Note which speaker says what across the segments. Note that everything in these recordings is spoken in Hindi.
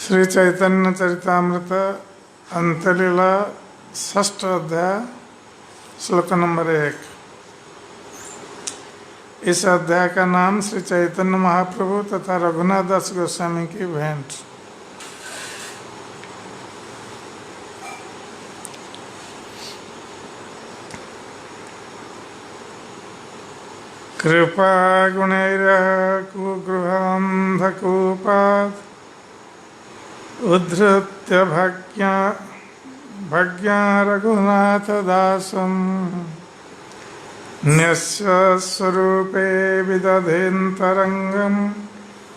Speaker 1: श्री चैतन्य चरितामृत अंतलीला षष्ठ अध्याय श्लोक नंबर 1। इस अध्याय का नाम श्री चैतन्य महाप्रभु तथा रघुनाथ दास गोस्वामी की भेंट। कृपा गुणैरः कुगृहान्धकूपात् उद्धृत्य भग्या रघुनाथ दासं न्यस्य स्वरूपे विदधेन्तरङ्गं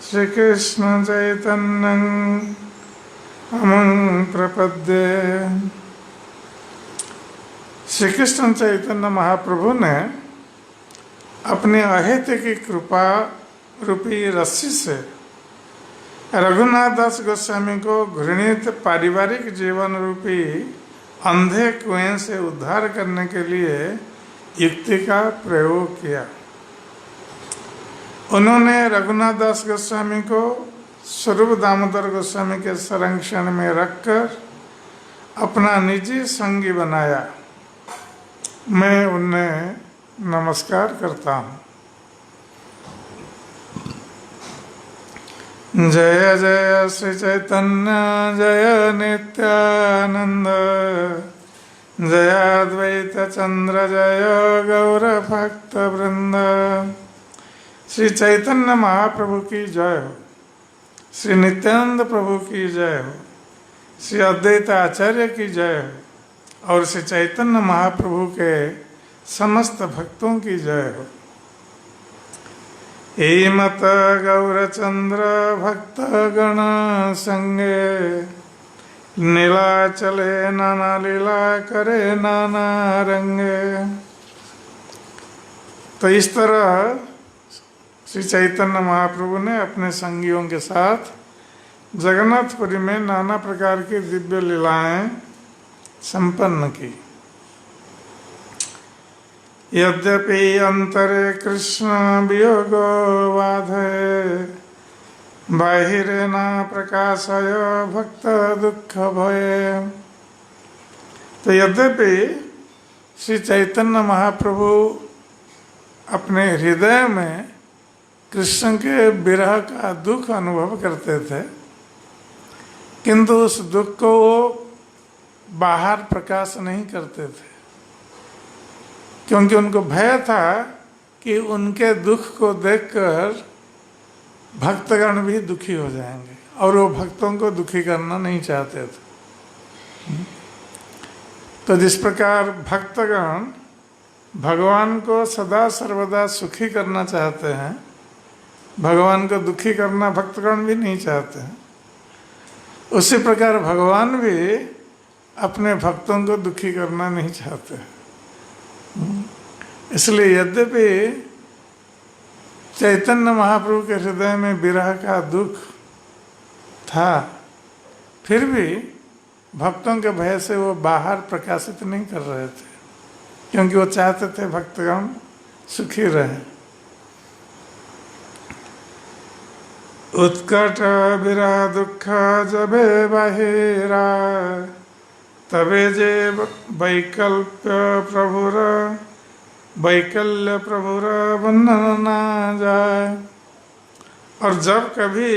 Speaker 1: श्रीकृष्ण चैतन्यं अहं प्रपद्ये। श्री कृष्ण चैतन्य महाप्रभु ने अपनी अहेतु की कृपा रूपी रस्सी से रघुनाथ दास गोस्वामी को घृणित पारिवारिक जीवन रूपी अंधे कुएं से उद्धार करने के लिए युक्ति का प्रयोग किया। उन्होंने रघुनाथ दास गोस्वामी को स्वरूप दामोदर गोस्वामी के संरक्षण में रखकर अपना निजी संगी बनाया। मैं उन्हें नमस्कार करता हूँ। जय जय श्री चैतन्य जय नित्यानंद जय अद्वैत चंद्र जय गौर भक्त वृंद। श्री चैतन्य महाप्रभु की जय हो, श्री नित्यानंद प्रभु की जय हो, श्री अद्वैत आचार्य की जय हो और श्री चैतन्य महाप्रभु के समस्त भक्तों की जय हो। हेमत गौरचंद्र भक्त गण संगे नीलाचले नाना लीला करे नाना रंगे। तो इस तरह श्री चैतन्य महाप्रभु ने अपने संगियों के साथ जगन्नाथपुरी में नाना प्रकार की दिव्य लीलाएं संपन्न की। यद्यपि अंतरे कृष्ण वियोगो बाधे बाहिरे न प्रकाशय भक्त दुख भये। तो यद्यपि श्री चैतन्य महाप्रभु अपने हृदय में कृष्ण के विरह का दुख अनुभव करते थे, किंतु उस दुख को वो बाहर प्रकाश नहीं करते थे, क्योंकि उनको भय था कि उनके दुख को देखकर भक्तगण भी दुखी हो जाएंगे और वो भक्तों को दुखी करना नहीं चाहते थे। तो जिस प्रकार भक्तगण भगवान को सदा सर्वदा सुखी करना चाहते हैं, भगवान को दुखी करना भक्तगण भी नहीं चाहते हैं, उसी प्रकार भगवान भी अपने भक्तों को दुखी करना नहीं चाहते हैं। इसलिए यद्यपि चैतन्य महाप्रभु के हृदय में विरह का दुख था, फिर भी भक्तों के भय से वो बाहर प्रकाशित नहीं कर रहे थे, क्योंकि वो चाहते थे भक्तगण सुखी रहे। उत्कट विरह दुख जबे बाहिरा तबे जे वैकल्य प्रभुर बंधन ना जाए। और जब कभी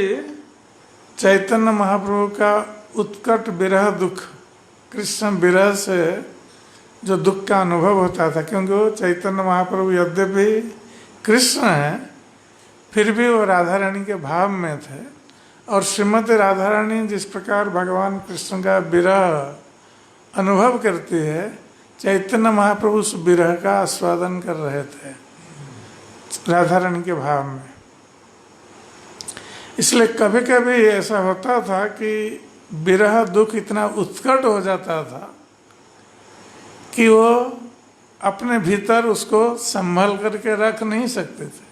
Speaker 1: चैतन्य महाप्रभु का उत्कट विरह दुख, कृष्ण विरह से जो दुख का अनुभव होता था, क्योंकि वो चैतन्य महाप्रभु यद्यपि कृष्ण हैं फिर भी वो राधा रानी के भाव में थे, और श्रीमती राधा रानी जिस प्रकार भगवान कृष्ण का विरह अनुभव करती है, चैतन्य महाप्रभु उस विरह का आस्वादन कर रहे थे राधा रानी के भाव में। इसलिए कभी कभी ऐसा होता था कि विरह दुख इतना उत्कट हो जाता था कि वो अपने भीतर उसको संभल करके रख नहीं सकते थे,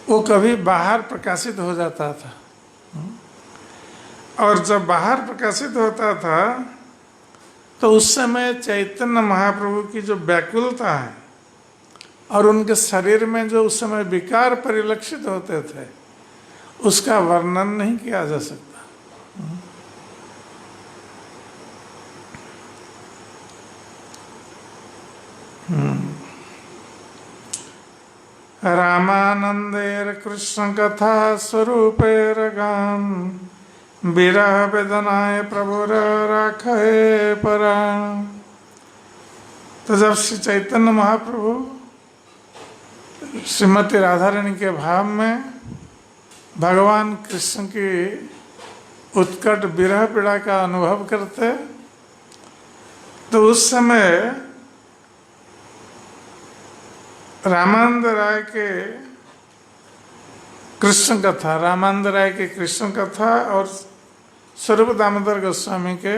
Speaker 1: वो कभी बाहर प्रकाशित हो जाता था। और जब बाहर प्रकाशित होता था तो उस समय चैतन्य महाप्रभु की जो व्याकुलता है और उनके शरीर में जो उस समय विकार परिलक्षित होते थे, उसका वर्णन नहीं किया जा सकता। रामानंदेर कृष्ण कथा स्वरूपेर गान विरह वेदनाए प्रभुर राखे पराण। तो जब श्री चैतन्य महाप्रभु श्रीमती राधा रानी के भाव में भगवान कृष्ण की उत्कट विरह पीड़ा का अनुभव करते, तो उस समय रामानंद राय के कृष्ण कथा, रामानंद राय की कृष्ण कथा और स्वरूप दामोदर गोस्वामी के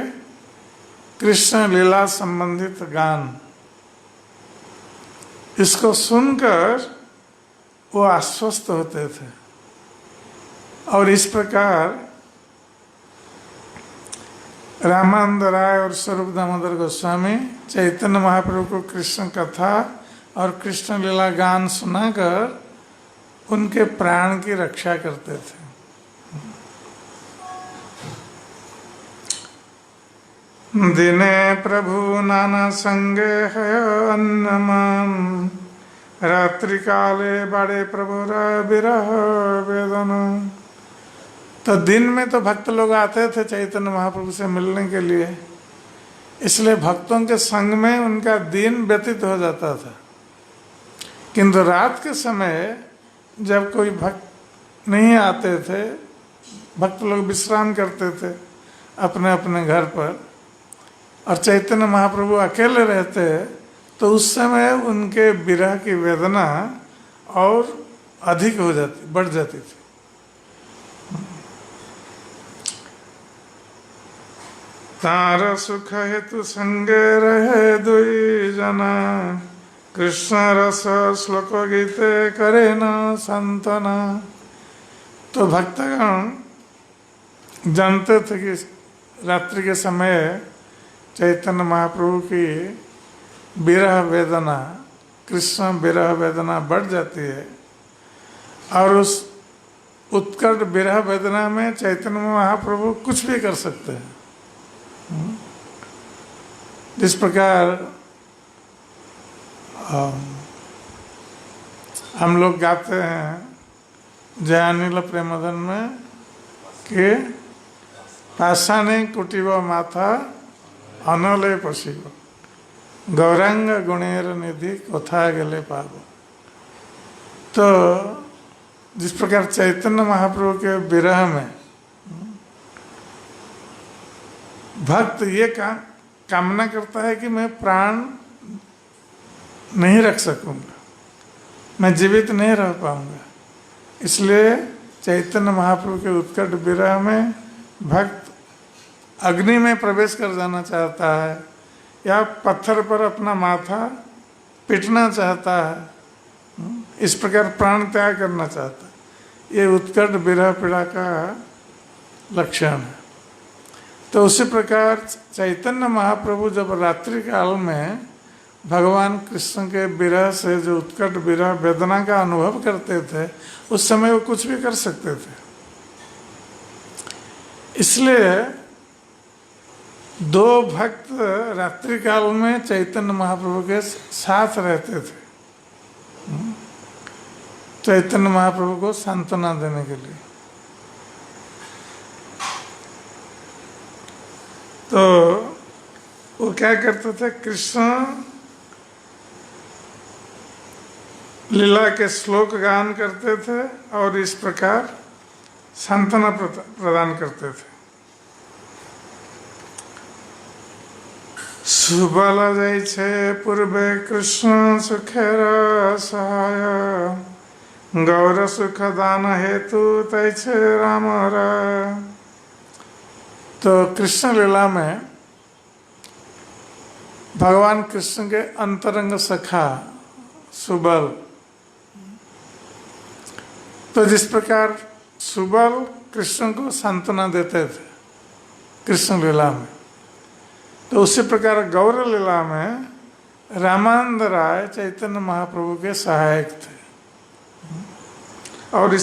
Speaker 1: कृष्ण लीला संबंधित गान, इसको सुनकर वो आश्वस्त होते थे। और इस प्रकार रामानंद राय और स्वरूप दामोदर गोस्वामी चैतन्य महाप्रभु को कृष्ण कथा और कृष्ण लीला गान सुनाकर उनके प्राण की रक्षा करते थे। दिने प्रभु नाना संगे है अन्नमान, रात्रि काले बड़े प्रभु विरह वेदना। तो दिन में तो भक्त लोग आते थे चैतन्य महाप्रभु से मिलने के लिए, इसलिए भक्तों के संग में उनका दिन व्यतीत हो जाता था। किंतु रात के समय जब कोई भक्त नहीं आते थे, भक्त लोग विश्राम करते थे अपने अपने घर पर, और चैतन्य महाप्रभु अकेले रहते, तो उस समय उनके विरह की वेदना और अधिक हो जाती, बढ़ जाती थी। तार सुख हेतु संगे रहे दुई जना, कृष्ण रस श्लोक गीते करे न संतना। तो भक्तगण जानते थे कि रात्रि के समय चैतन्य महाप्रभु की विरह वेदना, कृष्ण विरह वेदना बढ़ जाती है, और उस उत्कट विरह वेदना में चैतन्य महाप्रभु कुछ भी कर सकते हैं। जिस प्रकार हम लोग गाते हैं जयानील प्रेमधन में कि पाषाणे कुटिब माथा अनले पशिब, गौरांग गुणेर निधि कथा गले पाबो। तो जिस प्रकार चैतन्य महाप्रभु के विरह में भक्त ये कामना करता है कि मैं प्राण नहीं रख सकूंगा, मैं जीवित नहीं रह पाऊंगा, इसलिए चैतन्य महाप्रभु के उत्कट विरह में भक्त अग्नि में प्रवेश कर जाना चाहता है या पत्थर पर अपना माथा पीटना चाहता है, इस प्रकार प्राण त्याग करना चाहता है। ये उत्कट विरह पीड़ा का लक्षण है। तो उसी प्रकार चैतन्य महाप्रभु जब रात्रि काल में भगवान कृष्ण के विरह से जो उत्कट विरह वेदना का अनुभव करते थे, उस समय वो कुछ भी कर सकते थे। इसलिए दो भक्त रात्रि काल में चैतन्य महाप्रभु के साथ रहते थे, चैतन्य महाप्रभु को सांत्वना देने के लिए। तो वो क्या करते थे, कृष्ण लीला के श्लोक गान करते थे और इस प्रकार सांत्वना प्रदान करते थे। सुबल जाइ छे पूर्वे कृष्ण सुखेर सहाय, गौर सुख दान हेतु तै छे राम राय। तो कृष्ण लीला में भगवान कृष्ण के अंतरंग सखा सुबल, तो जिस प्रकार सुबल कृष्ण को सांत्वना देते थे कृष्ण लीला में, तो उसी प्रकार गौर लीला में रामानंद राय चैतन्य महाप्रभु के सहायक थे और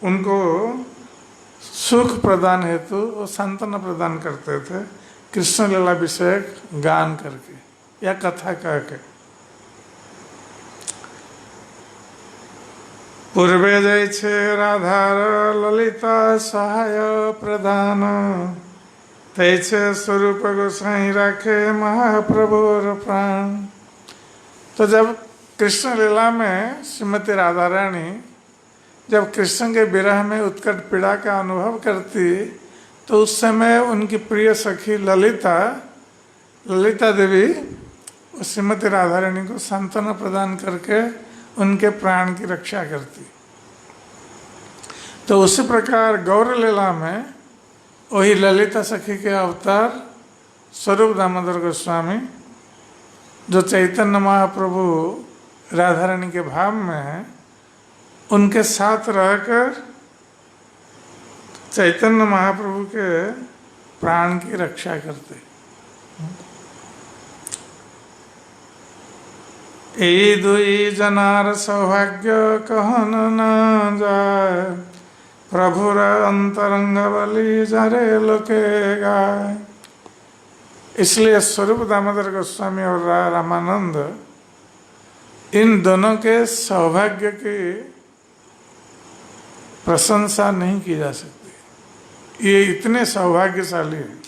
Speaker 1: उनको सुख प्रदान हेतु वो सांत्वना प्रदान करते थे कृष्ण लीला विषयक गान करके या कथा कह के। पूर्वे जय छे राधार ललिता सहाय प्रदान, तैसे स्वरूप गोसाई राखे महाप्रभुर प्राण। तो जब कृष्ण लीला में श्रीमती राधा रानी जब कृष्ण के विरह में उत्कट पीड़ा का अनुभव करती तो उस समय उनकी प्रिय सखी ललिता देवी श्रीमती राधा रानी को सांत्वना प्रदान करके उनके प्राण की रक्षा करती। तो उसी प्रकार गौर लीला में वही ललिता सखी के अवतार स्वरूप दामोदर गोस्वामी जो चैतन्य महाप्रभु राधा रानी के भाव में है, उनके साथ रहकर चैतन्य महाप्रभु के प्राण की रक्षा करते। ए दुई जनार सौभाग्य कहन न जाए, प्रभुर अंतरंग बलि जरे लोके गाय। इसलिए स्वरूप दामोदर गोस्वामी और रामानंद इन दोनों के सौभाग्य की प्रशंसा नहीं की जा सकती। ये इतने सौभाग्यशाली हैं।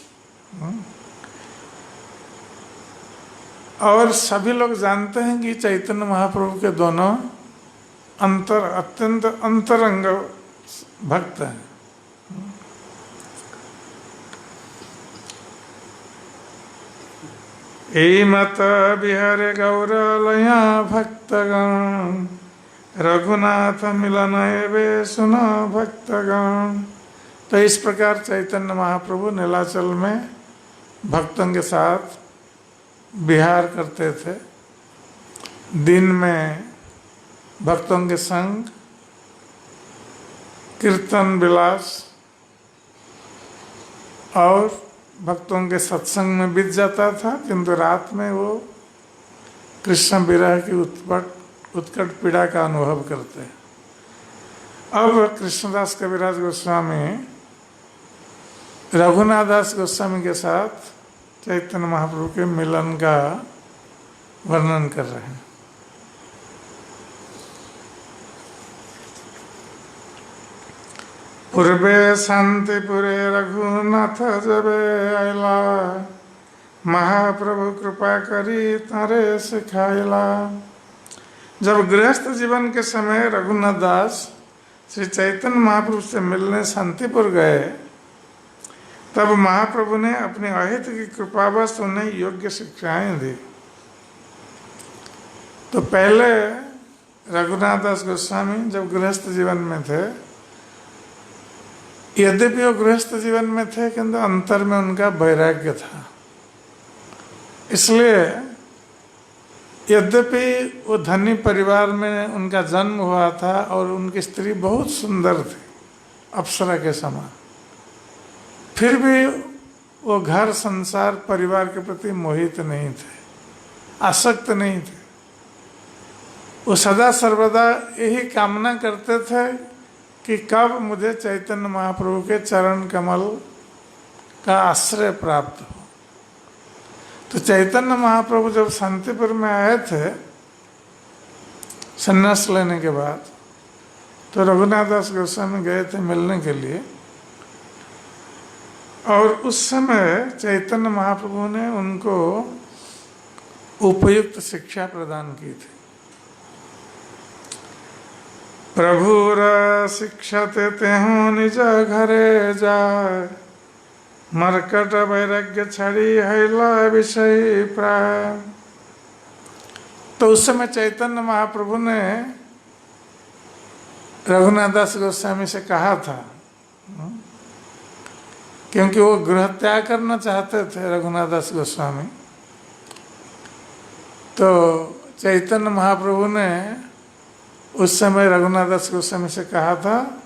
Speaker 1: और सभी लोग जानते हैं कि चैतन्य महाप्रभु के दोनों अत्यंत अंतरंग भक्त हैं। ए मत बिहारे गौर लया भक्तगण, रघुनाथ मिलन एवे सुनो भक्तगण। तो इस प्रकार चैतन्य महाप्रभु नीलाचल में भक्तों के साथ विहार करते थे। दिन में भक्तों के संग कीर्तन विलास और भक्तों के सत्संग में बीत जाता था, किंतु रात में वो कृष्ण विरह की उत्कट पीड़ा का अनुभव करते हैं। अब कृष्णदास कविराज गोस्वामी रघुनाथ दास गोस्वामी के साथ चैतन्य महाप्रभु के मिलन का वर्णन कर रहे हैं। पूर्वे शांतिपुरे रघुनाथ जबे आयला, महाप्रभु कृपा करी तारे सिखाइला। जब गृहस्थ जीवन के समय रघुनाथ दास श्री चैतन्य महाप्रभु से मिलने शांतिपुर गए, तब महाप्रभु ने अपने अहित की कृपावश उन्हें योग्य शिक्षाएं दी। तो पहले रघुनाथ दास गोस्वामी जब गृहस्थ जीवन में थे, यद्यपि वो गृहस्थ जीवन में थे किंतु अंतर में उनका वैराग्य था। इसलिए यद्यपि वो धनी परिवार में उनका जन्म हुआ था और उनकी स्त्री बहुत सुंदर थी, अप्सरा के समान, फिर भी वो घर संसार परिवार के प्रति मोहित नहीं थे, आसक्त नहीं थे। वो सदा सर्वदा यही कामना करते थे कि कब मुझे चैतन्य महाप्रभु के चरण कमल का आश्रय प्राप्त हो। तो चैतन्य महाप्रभु जब शांतिपुर में आए थे संन्यास लेने के बाद, तो रघुनाथ दास गोस्वामी गए थे मिलने के लिए, और उस समय चैतन्य महाप्रभु ने उनको उपयुक्त शिक्षा प्रदान की थी। प्रभुर शिक्षते तेहु निज घरे जाय, मरकट वैराग्य छड़ी हैला विषय प्राय। तो उस समय चैतन्य महाप्रभु ने रघुनाथ दास गोस्वामी से कहा था, क्योंकि वो गृह त्याग करना चाहते थे रघुनाथ दास गोस्वामी। तो चैतन्य महाप्रभु ने उस समय रघुनाथ दास गोस्वामी से कहा था,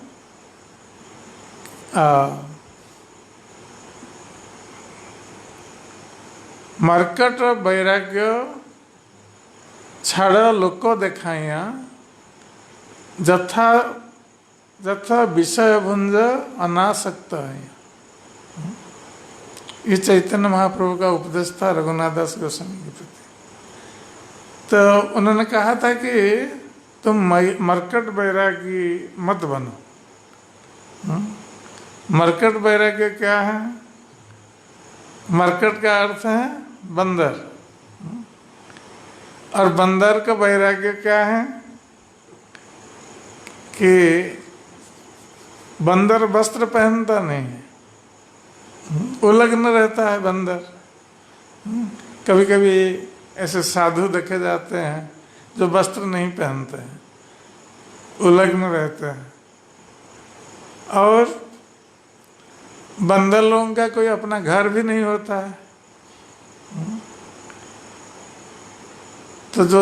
Speaker 1: मरकट वैराग्य छाड़ लोक देखाइया, जथा यथा विषय भुंज अनासक्त है। ये चैतन्य महाप्रभु का उपदेश था रघुनाथ दास गोस्वामी के प्रति। तो उन्होंने कहा था कि तुम मरकट बैरागी मत बनो। मरकट बैराग्य क्या है? मरकट का अर्थ है बंदर, और बंदर का वैराग्य क्या है कि बंदर वस्त्र पहनता नहीं है, उलग्न रहता है बंदर। कभी कभी ऐसे साधु देखे जाते हैं जो वस्त्र नहीं पहनते हैं, उलग्न रहते हैं। और बंदर लोगों का कोई अपना घर भी नहीं होता है। तो जो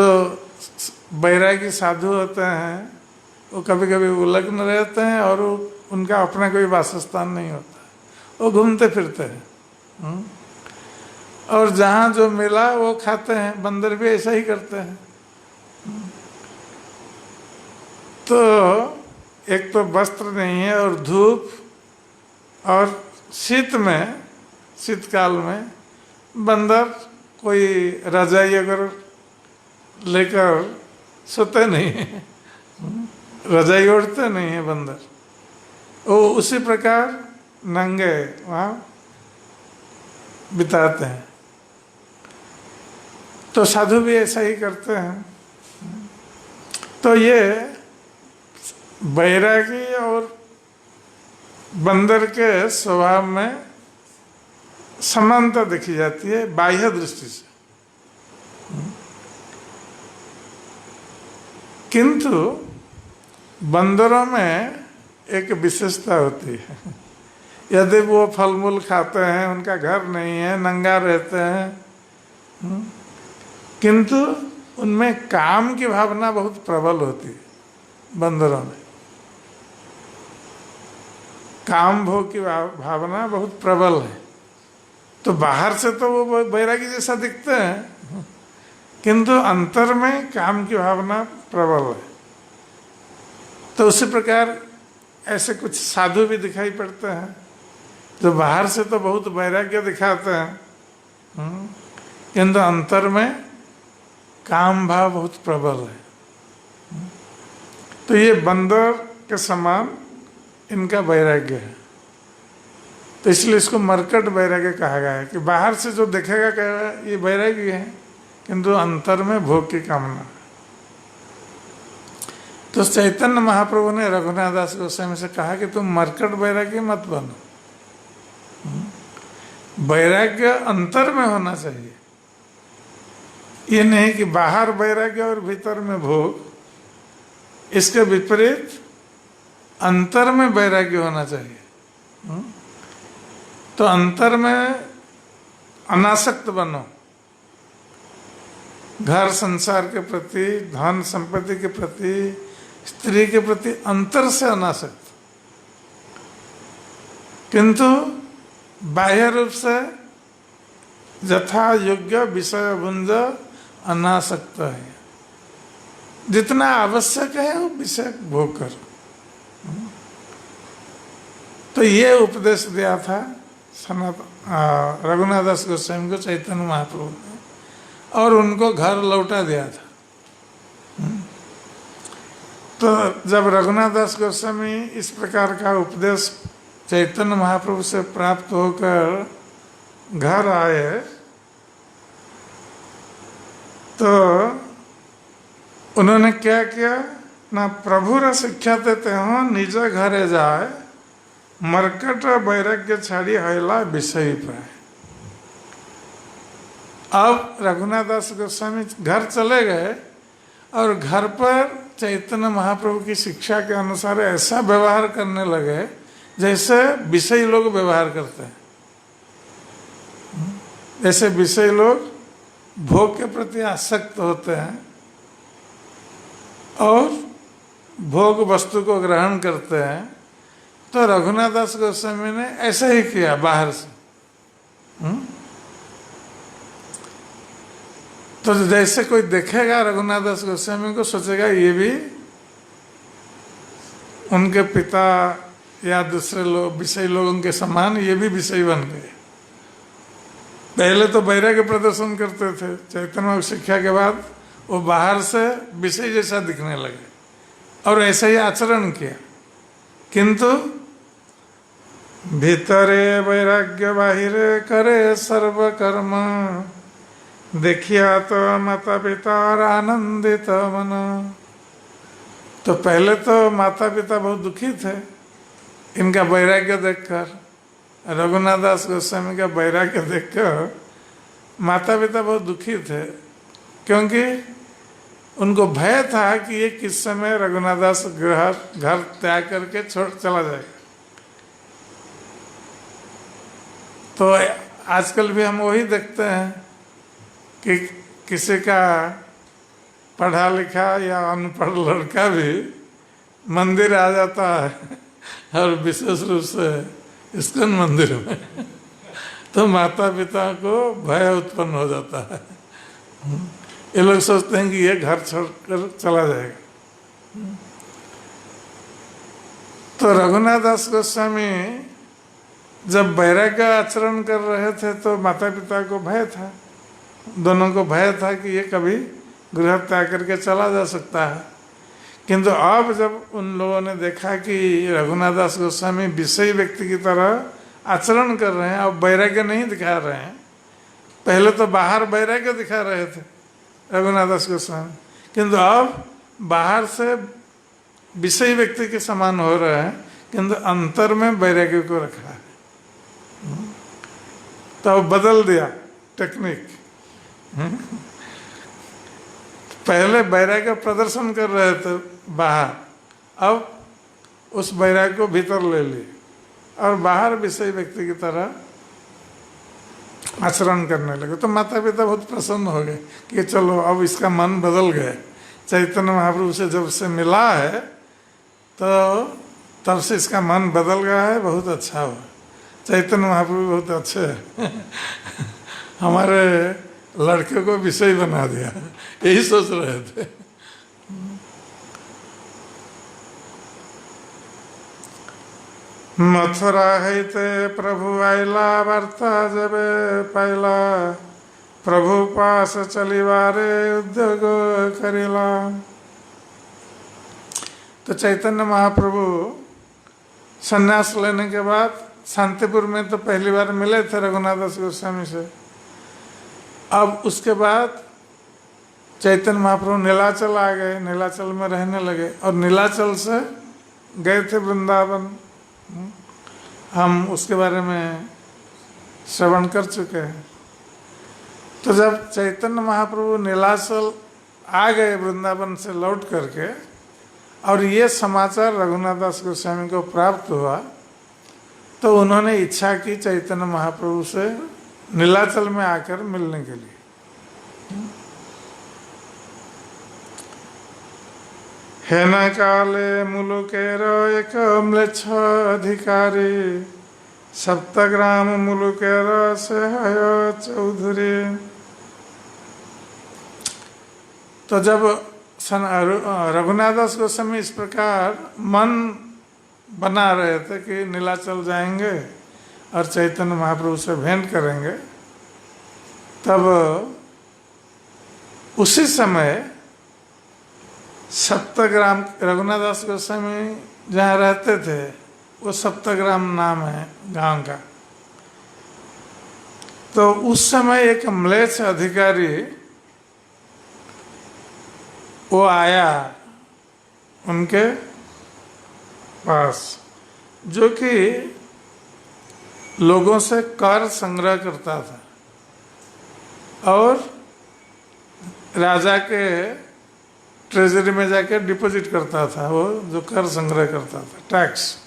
Speaker 1: बैरागी साधु होते हैं वो कभी कभी उलग्न रहते हैं और उनका अपना कोई वासस्थान नहीं होता, वो घूमते फिरते हैं। और जहाँ जो मिला वो खाते हैं। बंदर भी ऐसा ही करते हैं। तो एक तो वस्त्र नहीं है, और धूप, और शीतकाल में बंदर कोई रजाई अगर लेकर सोते नहीं है, रजाई ओढ़ते नहीं है बंदर, वो उसी प्रकार नंगे वहाँ बिताते हैं। तो साधु भी ऐसा ही करते हैं। तो ये बैरागी और बंदर के स्वभाव में समानता देखी जाती है बाह्य दृष्टि से। किंतु बंदरों में एक विशेषता होती है। यदि वो फल मूल खाते हैं, उनका घर नहीं है, नंगा रहते हैं, किंतु उनमें काम की भावना बहुत प्रबल होती है। बंदरों में काम भोग की भावना बहुत प्रबल है। तो बाहर से तो वो बैरागी जैसा दिखते हैं, किंतु अंतर में काम की भावना प्रबल है। तो उसी प्रकार ऐसे कुछ साधु भी दिखाई पड़ते हैं जो बाहर से तो बहुत वैराग्य दिखाते हैं, किंतु अंतर में काम भाव बहुत प्रबल है। तो ये बंदर के समान इनका वैराग्य है। तो इसलिए इसको मरकट वैराग्य कहा गया है कि बाहर से जो देखेगा कहेगा ये वैराग्य है, किंतु अंतर में भोग की कामना। तो चैतन्य महाप्रभु ने रघुनाथ दास गोस्वामी से कहा कि तुम मरकट वैराग्य मत बनो। वैराग्य अंतर में होना चाहिए, ये नहीं कि बाहर वैराग्य और भीतर में भोग। इसके विपरीत अंतर में वैराग्य होना चाहिए। तो अंतर में अनासक्त बनो, घर संसार के प्रति, धन संपत्ति के प्रति, स्त्री के प्रति अंतर से अनासक्त, किंतु बाह्य रूप से यथा योग्य विषय भुंज अनासक्त है। जितना आवश्यक है वो विषय भोग कर। तो ये उपदेश दिया था रघुनाथ दास गोस्वामी को चैतन्य महाप्रभु ने, और उनको घर लौटा दिया था। तो जब रघुनाथ दास गोस्वामी इस प्रकार का उपदेश चैतन्य महाप्रभु से प्राप्त होकर घर आए, तो उन्होंने क्या किया ना, प्रभु रा शिक्षा देते हो निज घरे जाए, मरकट वैराग्य छाड़ी हैला विषय पाए। अब रघुनाथ दास गोस्वामी घर चले गए और घर पर चैतन्य महाप्रभु की शिक्षा के अनुसार ऐसा व्यवहार करने लगे जैसे विषयी लोग व्यवहार करते हैं। जैसे विषयी लोग भोग के प्रति आसक्त होते हैं और भोग वस्तु को ग्रहण करते हैं, तो रघुनाथ दास गोस्वामी ने ऐसा ही किया बाहर से। तो जैसे कोई देखेगा रघुनाथ दास गोस्वामी को, सोचेगा ये भी उनके पिता या दूसरे लोग विषय लोगों के समान ये भी विषय बन गए। पहले तो वैराग्य प्रदर्शन करते थे, चैतन्य शिक्षा के बाद वो बाहर से विषय जैसा दिखने लगे और ऐसा ही आचरण किया। किंतु भीतरे वैराग्य बाहिरे करे सर्व कर्म, देखिया तो माता पिता और आनंदित मन। तो पहले तो माता पिता बहुत दुखी थे इनका वैराग्य देखकर। रघुनाथ दास गोस्वामी का वैराग्य देखकर माता पिता बहुत दुखी थे, क्योंकि उनको भय था कि ये किस समय रघुनाथ दास घर त्याग करके छोड़ चला जाएगा। तो आजकल भी हम वही देखते हैं कि किसी का पढ़ा लिखा या अनपढ़ लड़का भी मंदिर आ जाता है और विशेष रूप से इस्कॉन मंदिर में तो माता पिता को भय उत्पन्न हो जाता है। ये लोग सोचते हैं कि ये घर छोड़कर चला जाएगा। तो रघुनाथ दास गोस्वामी जब वैराग्य आचरण कर रहे थे तो माता पिता को भय था, दोनों को भय था कि ये कभी गृह त्याग करके चला जा सकता है। किंतु अब जब उन लोगों ने देखा कि रघुनाथ दास गोस्वामी विषयी व्यक्ति की तरह आचरण कर रहे हैं, अब वैराग्य नहीं दिखा रहे हैं। पहले तो बाहर वैराग्य दिखा रहे थे रघुनाथ दास गोस्वामी, किंतु अब बाहर से विषयी व्यक्ति के समान हो रहे हैं, किंतु अंतर में वैराग्य को रखा है। तो बदल दिया टेक्निक। पहले वैराग्य प्रदर्शन कर रहे थे बाहर, अब उस वैराग्य को भीतर ले लिए और बाहर विषय व्यक्ति की तरह आचरण करने लगे। तो माता पिता बहुत प्रसन्न हो गए कि चलो अब इसका मन बदल गया। चैतन्य महाप्रभु से जब से मिला है तो तब से इसका मन बदल गया है, बहुत अच्छा हुआ। चैतन्य महाप्रभु बहुत अच्छे हैं हमारे लड़के को विषय बना दिया, यही सोच रहे थे। मथुरा हैते प्रभु आइला वार्ता जबे पाइला, प्रभु पास चलिवारे उद्योग करिला। तो चैतन्य महाप्रभु संन्यास लेने के बाद शांतिपुर में तो पहली बार मिले थे रघुनाथ दास गोस्वामी से। अब उसके बाद चैतन्य महाप्रभु नीलाचल आ गए, नीलाचल में रहने लगे और नीलाचल से गए थे वृंदावन। हम उसके बारे में श्रवण कर चुके हैं। तो जब चैतन्य महाप्रभु नीलाचल आ गए वृंदावन से लौट करके और ये समाचार रघुनाथ दास गोस्वामी को प्राप्त हुआ, तो उन्होंने इच्छा की चैतन्य महाप्रभु से नीलाचल में आकर मिलने के लिए। हेन काले मुलुकेर एक म्लेच्छ अधिकारी, सप्तग्राम मुलुकेर से हय चौधरी। तो जब रघुनाथ दास गोस्वामी इस प्रकार मन बना रहे थे कि नीलाचल जाएंगे और चैतन्य महाप्रभु से भेंट करेंगे, तब उसी समय सप्तग्राम, रघुनाथ दास गोस्वामी जहाँ रहते थे वो सप्तग्राम नाम है गांव का। तो उस समय एक म्लेच्छ अधिकारी वो आया उनके पास, जो कि लोगों से कर संग्रह करता था और राजा के ट्रेजरी में जाके डिपॉजिट करता था, वो जो कर संग्रह करता था, टैक्स।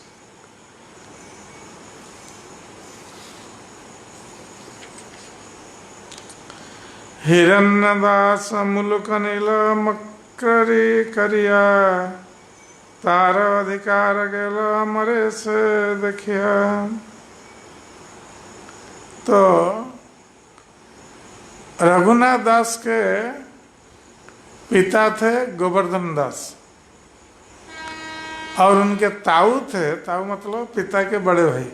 Speaker 1: हिरण्यदास मुलुक नील मकरी करिया, तार अधिकार गेल मरे से देखिया। तो रघुनाथ दास के पिता थे गोवर्धन दास और उनके ताऊ थे, ताऊ मतलब पिता के बड़े भाई,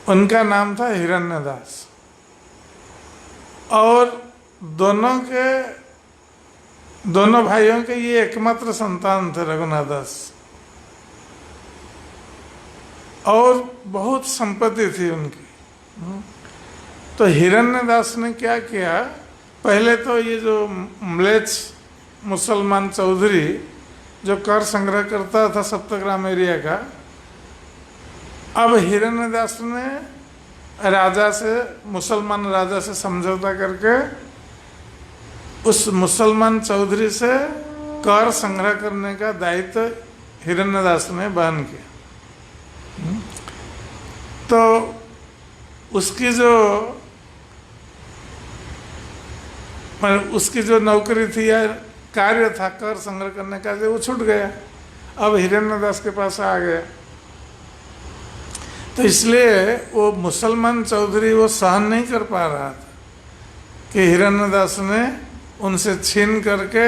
Speaker 1: उनका नाम था हिरण्यदास। और दोनों भाइयों के ये एकमात्र संतान थे रघुनाथ दास। और बहुत संपत्ति थी उनकी। तो हिरण्यदास ने क्या किया, पहले तो ये जो म्लेच्छ मुसलमान चौधरी जो कर संग्रह करता था सप्तग्राम एरिया का, अब हिरण्यदास ने राजा से, मुसलमान राजा से समझौता करके उस मुसलमान चौधरी से कर संग्रह करने का दायित्व हिरण्यदास ने वहन किया। तो उसकी जो नौकरी थी या कार्य था कर संग्रह करने का, वो छूट गया, अब हिरण्यदास के पास आ गया। तो इसलिए वो मुसलमान चौधरी वो सहन नहीं कर पा रहा था कि हिरण्यदास ने उनसे छीन करके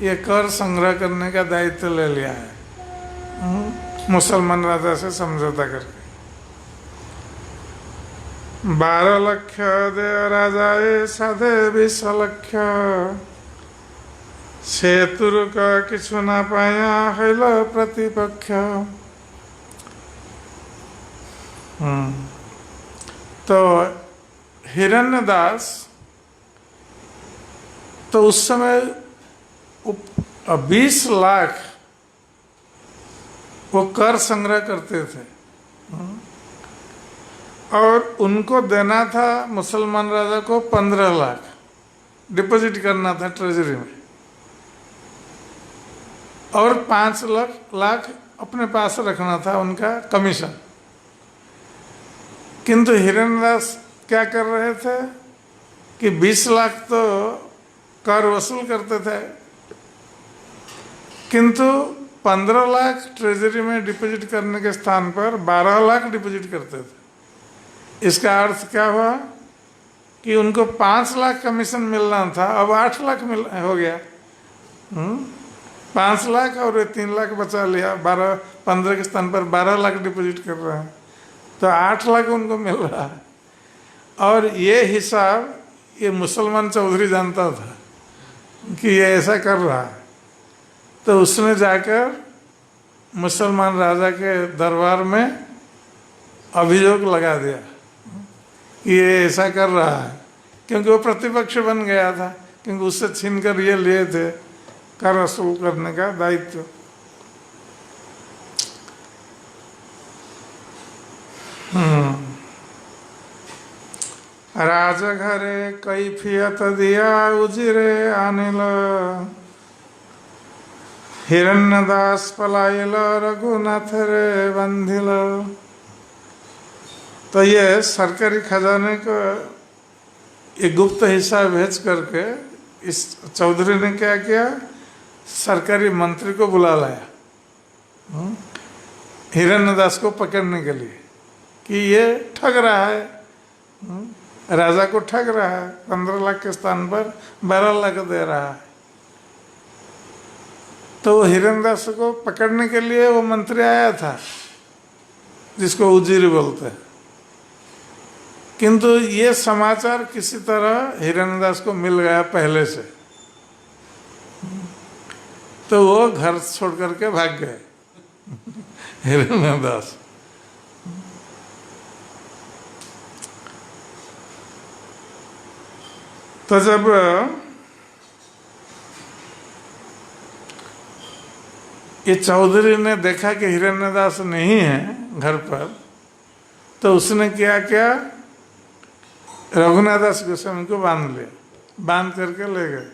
Speaker 1: ये कर संग्रह करने का दायित्व ले लिया है मुसलमान राजा से समझौता करके। 12 लक्ष दे राजाए साधे 20 लक्ष, सेतुर का किछु ना पाया हैल प्रतिपक्ष। तो हिरण्यदास तो उस समय 20 लाख वो कर संग्रह करते थे और उनको देना था मुसलमान राजा को 15 लाख डिपॉजिट करना था ट्रेजरी में, और 5 लाख अपने पास रखना था उनका कमीशन। किंतु हिरण्यदास क्या कर रहे थे कि 20 लाख तो कर वसूल करते थे, किंतु 15 लाख ट्रेजरी में डिपॉजिट करने के स्थान पर 12 लाख डिपॉजिट करते थे। इसका अर्थ क्या हुआ कि उनको 5 लाख कमीशन मिलना था, अब 8 लाख हो गया। 5 लाख और 3 लाख बचा लिया, 15 के स्थान पर 12 लाख डिपॉजिट कर रहे हैं, तो 8 लाख उनको मिल रहा है। और ये हिसाब ये मुसलमान चौधरी जानता था कि ये ऐसा कर रहा है, तो उसने जाकर मुसलमान राजा के दरबार में अभियोग लगा दिया कि ये ऐसा कर रहा है, क्योंकि वो प्रतिपक्ष बन गया था, क्योंकि उससे छीन कर ये लिए थे कर वसूल करने का दायित्व। राजघरे कैफियत दिया उजिरे आनिल, हिरण्यदास पलायल रघुनाथ रे बंधिल। तो ये सरकारी खजाने को एक गुप्त हिस्सा भेज करके इस चौधरी ने क्या किया, सरकारी मंत्री को बुला लाया हिरण्यदास को पकड़ने के लिए कि ये ठग रहा है, राजा को ठग रहा है, 15 लाख के स्थान पर 12 लाख दे रहा है। तो वो हिरण्यदास को पकड़ने के लिए वो मंत्री आया था जिसको उजीर बोलते हैं, किंतु ये समाचार किसी तरह हिरण्यदास को मिल गया पहले से, तो वो घर छोड़ करके भाग गए हिरण्यदास। तो जब ये चौधरी ने देखा कि हिरण्यदास नहीं है घर पर, तो उसने क्या किया, रघुनाथ दास गोस्वामी को बांध लिया, बांध करके ले गए।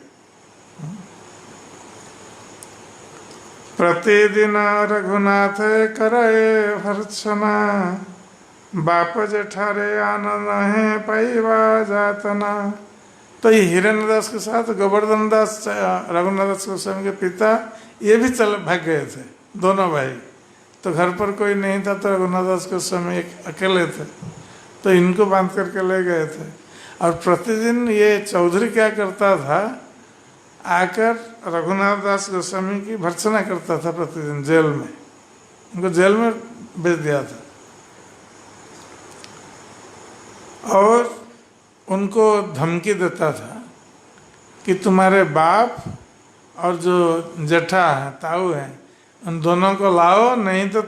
Speaker 1: प्रतिदिन रघुनाथ करे भर्त्सना, बाप जेठारे आनंद है पाइबा जातना। तो ये हिरण्यदास के साथ गोवर्धन दास रघुनाथ दास गोस्वामी के पिता ये भी भाग गए थे, दोनों भाई। तो घर पर कोई नहीं था, तो रघुनाथ दास गोस्वामी अकेले थे, तो इनको बांध करके ले गए थे। और प्रतिदिन ये चौधरी क्या करता था, आकर रघुनाथ दास गोस्वामी की भर्त्सना करता था प्रतिदिन जेल में, उनको जेल में भेज दिया था, और उनको धमकी देता था कि तुम्हारे बाप और जो जेठा है, ताऊ है, उन दोनों को लाओ, नहीं तो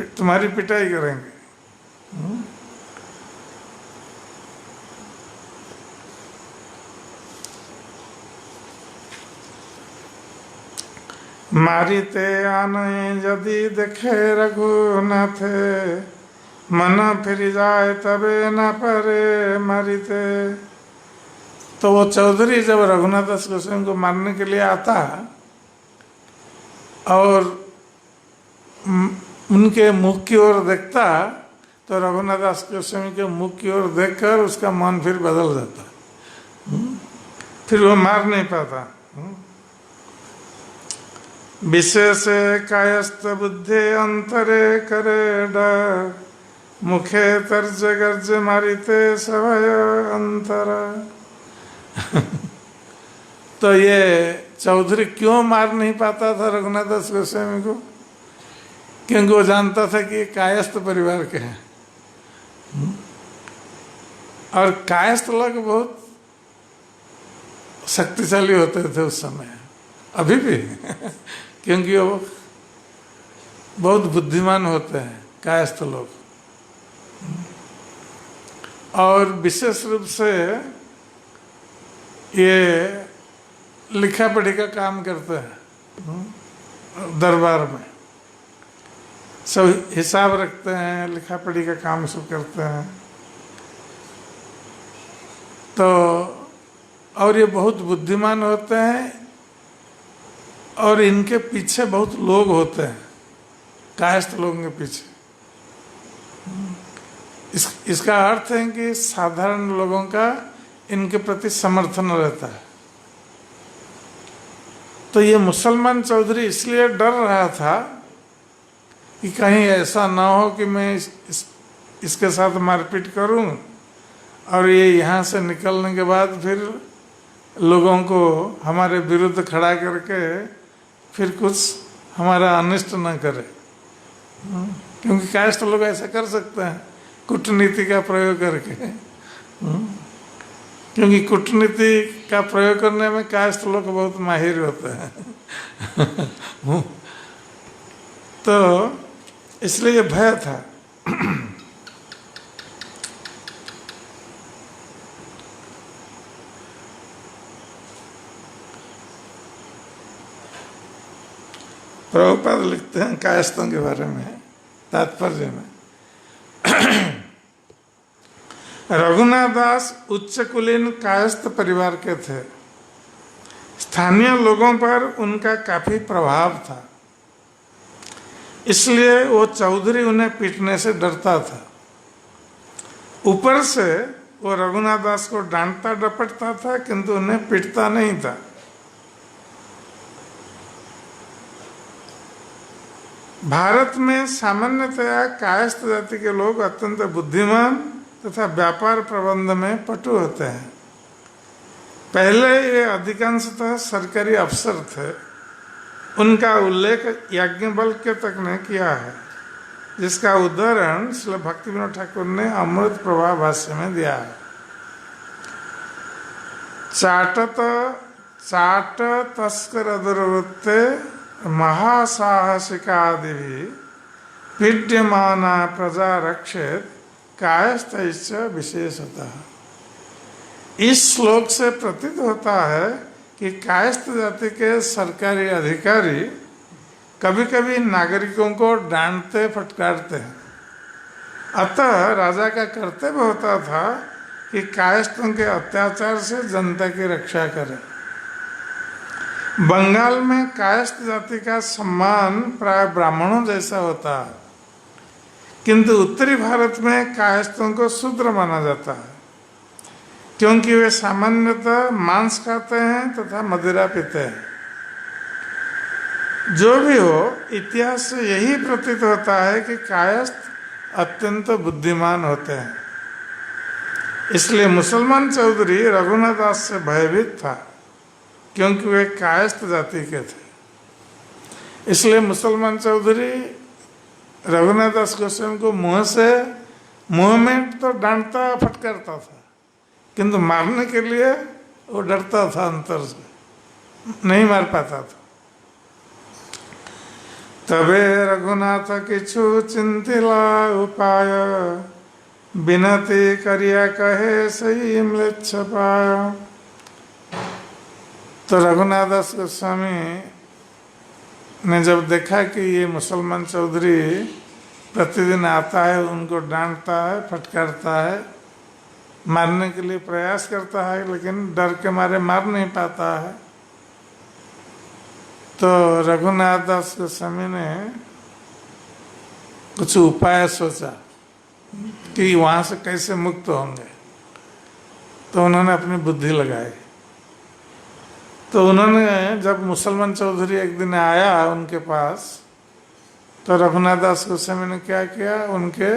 Speaker 1: तुम्हारी पिटाई करेंगे। मारिते आने यदि देखे रघुनाथे, मन फिर जाए तबे न परे मारिते। तो वो चौधरी जब रघुनाथ दास गोस्वामी को मारने के लिए आता और उनके मुख की ओर देखता, तो रघुनाथ दास गोस्वामी के मुख की ओर देखकर उसका मन फिर बदल जाता, फिर वो मार नहीं पाता। विशेष कायस्थ बुद्धि अंतरे करे डर, मुखे तर्ज गर्ज मारिते सभय अंतर। तो ये चौधरी क्यों मार नहीं पाता था रघुनाथ दास गोस्वामी को? क्योंकि वो जानता था कि कायस्थ परिवार के हैं, और कायस्थ लोग बहुत शक्तिशाली होते थे उस समय, अभी भी क्योंकि वो बहुत बुद्धिमान होते हैं कायस्थ लोग, और विशेष रूप से ये लिखा पढ़ी का काम करते हैं, दरबार में सब हिसाब रखते हैं, लिखा पढ़ी का काम सब करते हैं। तो और ये बहुत बुद्धिमान होते हैं, और इनके पीछे बहुत लोग होते हैं, कायस्थ लोगों के पीछे। इसका अर्थ है कि साधारण लोगों का इनके प्रति समर्थन रहता है। तो ये मुसलमान चौधरी इसलिए डर रहा था कि कहीं ऐसा ना हो कि मैं इसके साथ मारपीट करूं, और ये यहाँ से निकलने के बाद फिर लोगों को हमारे विरुद्ध खड़ा करके फिर कुछ हमारा अनिष्ट न करे। क्योंकि कायस्थ लोग ऐसा कर सकते हैं कूटनीति का प्रयोग करके, क्योंकि कूटनीति का प्रयोग करने में कायस्थ लोग बहुत माहिर होते हैं। तो इसलिए ये भय था। प्रभुपाद लिखते हैं कायस्थों के बारे में तात्पर्य में, रघुनाथ दास उच्च कुलीन कायस्थ परिवार के थे। स्थानीय लोगों पर उनका काफी प्रभाव था, इसलिए वो चौधरी उन्हें पीटने से डरता था। ऊपर से वो रघुनाथ दास को डांटता डपटता था, किंतु उन्हें पीटता नहीं था। भारत में सामान्यतया कायस्थ जाति के लोग अत्यंत बुद्धिमान तथा व्यापार प्रबंध में पटु होते हैं। पहले ये अधिकांशतः सरकारी अफसर थे। उनका उल्लेख याज्ञवल्क्य तक ने किया है, जिसका उदाहरण श्री भक्ति विनोद ठाकुर ने अमृत प्रभा भाष्य में दिया है। चाट तस्कर दुर्वृत्ते महासाहसिकादि पीड्यमाना प्रजा रक्षित कायस्थ विशेषतः। इस श्लोक से प्रतीत होता है कि कायस्थ जाति के सरकारी अधिकारी कभी कभी नागरिकों को डांटते फटकारते हैं। अतः राजा का कर्तव्य होता था कि कायस्थों के अत्याचार से जनता की रक्षा करे। बंगाल में कायस्थ जाति का सम्मान प्राय ब्राह्मणों जैसा होता है, किंतु उत्तरी भारत में कायस्थों को शूद्र माना जाता है, क्योंकि वे सामान्यतः मांस खाते हैं तथा मदिरा पीते हैं। जो भी हो, इतिहास से यही प्रतीत होता है कि कायस्थ अत्यंत बुद्धिमान होते हैं। इसलिए मुसलमान चौधरी रघुनाथ दास से भयभीत था। क्योंकि वे कायस्थ जाति के थे। इसलिए मुसलमान चौधरी रघुनाथ दास गोस्वामी को मुंह में तो डांटता फटकारता था, किंतु मारने के लिए वो डरता था, अंतर से नहीं मार पाता था। तबे रघुनाथ किछु चिंतिला उपाय, बिनती करिया कहे सही म्लेच्छ पाय। तो रघुनाथ दास गोस्वामी ने जब देखा कि ये मुसलमान चौधरी प्रतिदिन आता है, उनको डांटता है, फटकारता है, मारने के लिए प्रयास करता है, लेकिन डर के मारे मार नहीं पाता है, तो रघुनाथ दास गोस्वामी ने कुछ उपाय सोचा कि वहाँ से कैसे मुक्त होंगे। तो उन्होंने अपनी बुद्धि लगाई। तो उन्होंने जब मुसलमान चौधरी एक दिन आया उनके पास, तो रघुनाथ दास गोस्वामी ने क्या किया, उनके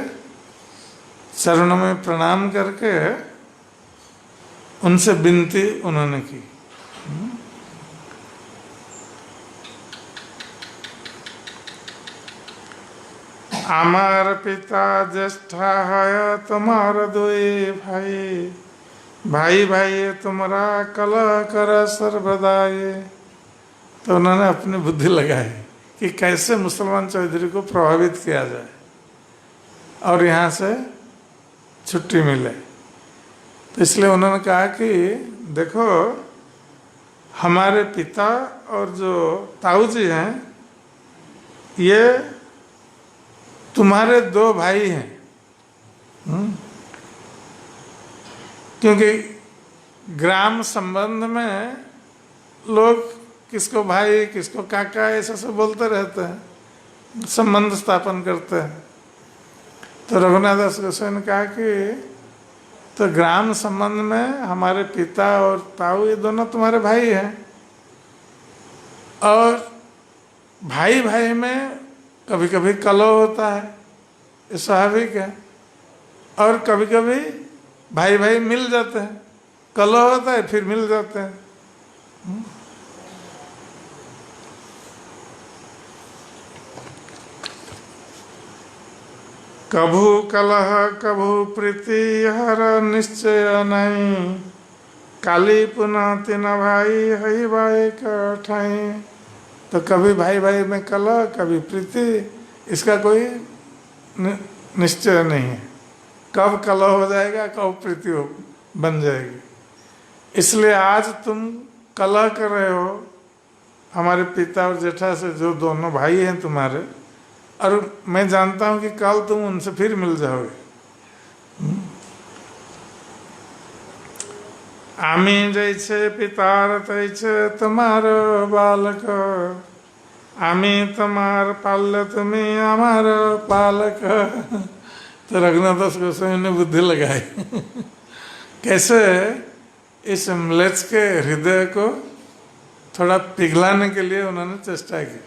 Speaker 1: चरणों में प्रणाम करके उनसे विनती उन्होंने की। आमार पिता ज्येष्ठा है तुम्हार दुई भाई, भाई भाई तुम्हारा कल कर सर्वदाई। तो उन्होंने अपनी बुद्धि लगाई कि कैसे मुसलमान चौधरी को प्रभावित किया जाए और यहाँ से छुट्टी मिले। तो इसलिए उन्होंने कहा कि देखो, हमारे पिता और जो ताऊ जी हैं, ये तुम्हारे दो भाई हैं। क्योंकि ग्राम संबंध में लोग किसको भाई किसको काका ऐसा सब बोलते रहते हैं, संबंध स्थापन करते हैं। तो रघुनाथ दास गोस्वामी ने कहा कि तो ग्राम संबंध में हमारे पिता और ताऊ ये दोनों तुम्हारे भाई हैं, और भाई भाई में कभी कभी कलह होता है, ये स्वाभाविक है, और कभी कभी भाई भाई मिल जाते हैं, कलह होता है फिर मिल जाते हैं। कभू कलह कभू प्रीति हर निश्चय नहीं, काली पुनः तीन भाई हई भाई कठाई। तो कभी भाई भाई में कलह, कभी प्रीति, इसका कोई निश्चय नहीं है, कब कलह हो जाएगा, कब प्रीति हो बन जाएगी। इसलिए आज तुम कलह कर रहे हो हमारे पिता और जेठा से, जो दोनों भाई हैं तुम्हारे, और मैं जानता हूं कि कल तुम उनसे फिर मिल जाओगे। आमी जैसे पितार तैसे तुम्हार बालक, आमी तुम्हार पाल्य तुम्हें हमार पालक। तो रघुनाथ दास गोस्वामी ने बुद्धि लगाई कैसे इस म्लेच्छ के हृदय को थोड़ा पिघलाने के लिए उन्होंने चेष्टा की।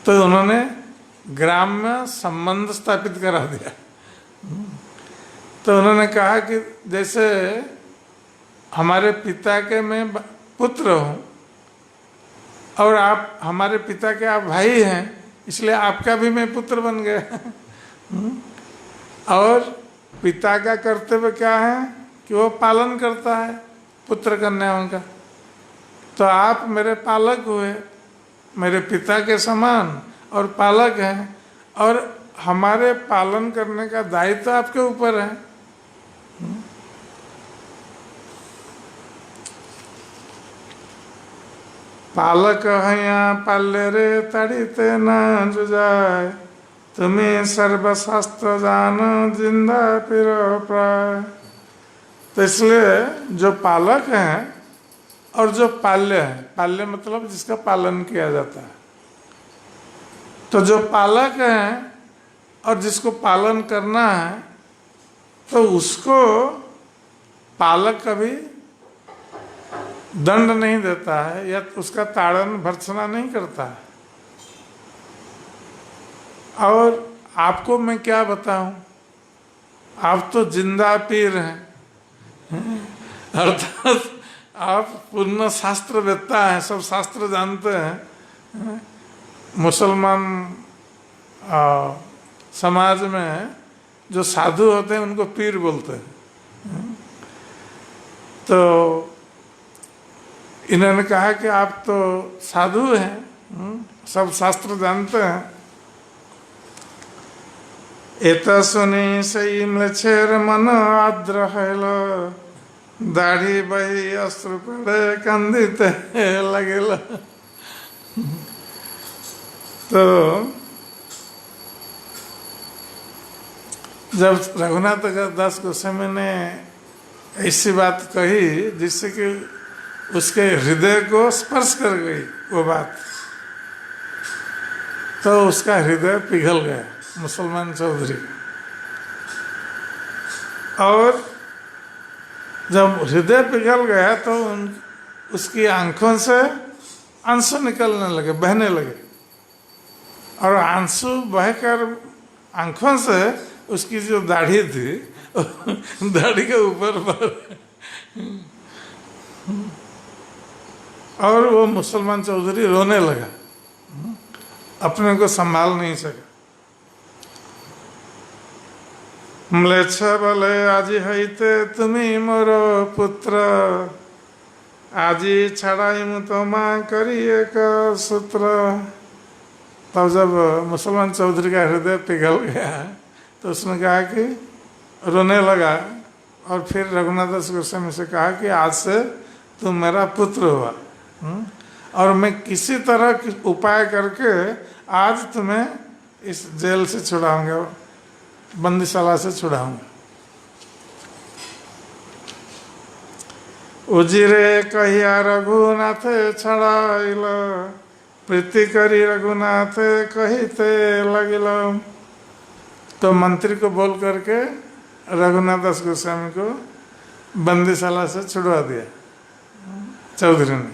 Speaker 1: तो उन्होंने ग्राम में संबंध स्थापित करा दिया। तो उन्होंने कहा कि जैसे हमारे पिता के मैं पुत्र हूँ और आप हमारे पिता के आप भाई हैं, इसलिए आपका भी मैं पुत्र बन गया। और पिता का कर्तव्य क्या है कि वो पालन करता है पुत्र कन्याओं का। तो आप मेरे पालक हुए, मेरे पिता के समान और पालक हैं, और हमारे पालन करने का दायित्व आपके ऊपर है। पालक हैया पाल्य रे तड़िते न जुजाय, तुम्हें सर्वशास्त्र जानो जिंदा फिर प्राय। तो इसलिए जो पालक हैं और जो पाल्य है, पाल्य मतलब जिसका पालन किया जाता है, तो जो पालक है और जिसको पालन करना है, तो उसको पालक कभी दंड नहीं देता है या उसका ताड़न भर्त्सना नहीं करता है। और आपको मैं क्या बताऊं, आप तो जिंदा पीर हैं, अर्थात आप पूर्ण शास्त्र वेत्ता हैं, सब शास्त्र जानते हैं। मुसलमान समाज में जो साधु होते हैं उनको पीर बोलते हैं। तो इन्होंने कहा कि आप तो साधु हैं, सब शास्त्र जानते हैं। एता सुनी सही म्लेच्छेर मन आद्र हैल, दाढ़ी बही अश्रु पड़े कंदित लगेल। तो जब रघुनाथ दास गोस्वामी ने ऐसी बात कही जिससे कि उसके हृदय को स्पर्श कर गई वो बात, तो उसका हृदय पिघल गया मुसलमान चौधरी। और जब हृदय पिघल गया तो उसकी आंखों से आंसू निकलने लगे, बहने लगे। और आंसू बहकर आंखों से उसकी जो दाढ़ी थी दाढ़ी के ऊपर और वो मुसलमान चौधरी रोने लगा, अपने को संभाल नहीं सका। म्लेच्छ बोले आजी हईते तुम्ही मोर पुत्र, आजी छड़ाई मु तो माँ करी एक सूत्र। तब जब मुसलमान चौधरी का हृदय पिघल गया तो उसने कहा कि रोने लगा, और फिर रघुनाथ दास गोस्वामी से कहा कि आज से तुम मेरा पुत्र हुआ, और मैं किसी तरह उपाय करके आज तुम्हें इस जेल से छुड़ाऊंगा, बंदीशाला से छुड़ाऊंगा। उजिरे कहिया रघुनाथ छड़ाइल, प्रीति करी रघुनाथ कहते लगिल। तो मंत्री को बोल करके रघुनाथ दास गोस्वामी को बंदीशाला से छुड़वा दिया चौधरी ने,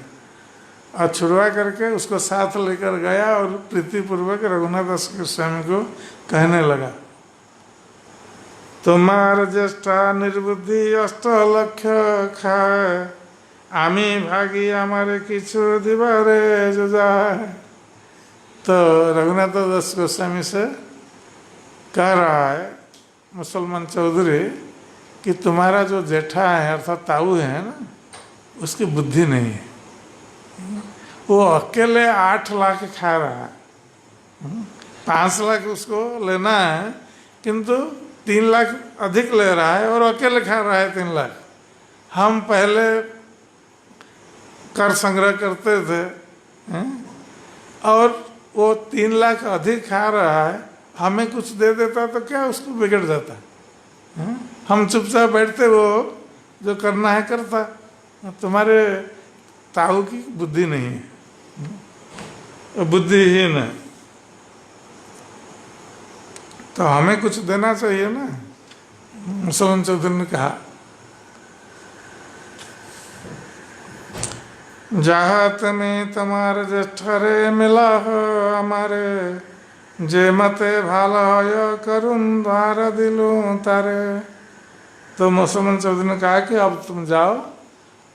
Speaker 1: और छुड़वा करके उसको साथ लेकर गया और प्रीतिपूर्वक रघुनाथ दास गोस्वामी को कहने लगा, तुम्हार ज्येष्ठा निर्बुद्धि अष्ट लक्ष्य खाए, आमी भागी हमारे किछु दिवारे जुजाए। तो रघुनाथ दास गोस्वामी से कह रहा है मुसलमान चौधरी कि तुम्हारा जो जेठा है अर्थात ताऊ है ना, उसकी बुद्धि नहीं है। वो अकेले 8 लाख खा रहा है, 5 लाख उसको लेना है, किंतु 3 लाख अधिक ले रहा है और अकेले खा रहा है 3 लाख। हम पहले कर संग्रह करते थे और वो 3 लाख अधिक खा रहा है, हमें कुछ दे देता तो क्या उसको बिगड़ जाता। हम चुपचाप बैठते, वो जो करना है करता। तुम्हारे ताऊ की बुद्धि नहीं है, बुद्धिहीन है, तो हमें कुछ देना चाहिए ना। मुसलमान चौधरी ने कहा, जाहत में तुम्हारे जेठरे मिला हो हमारे, जे मते भाला करुण द्वार दिलूं तारे। तो मुसलमान चौधरी ने कहा कि अब तुम जाओ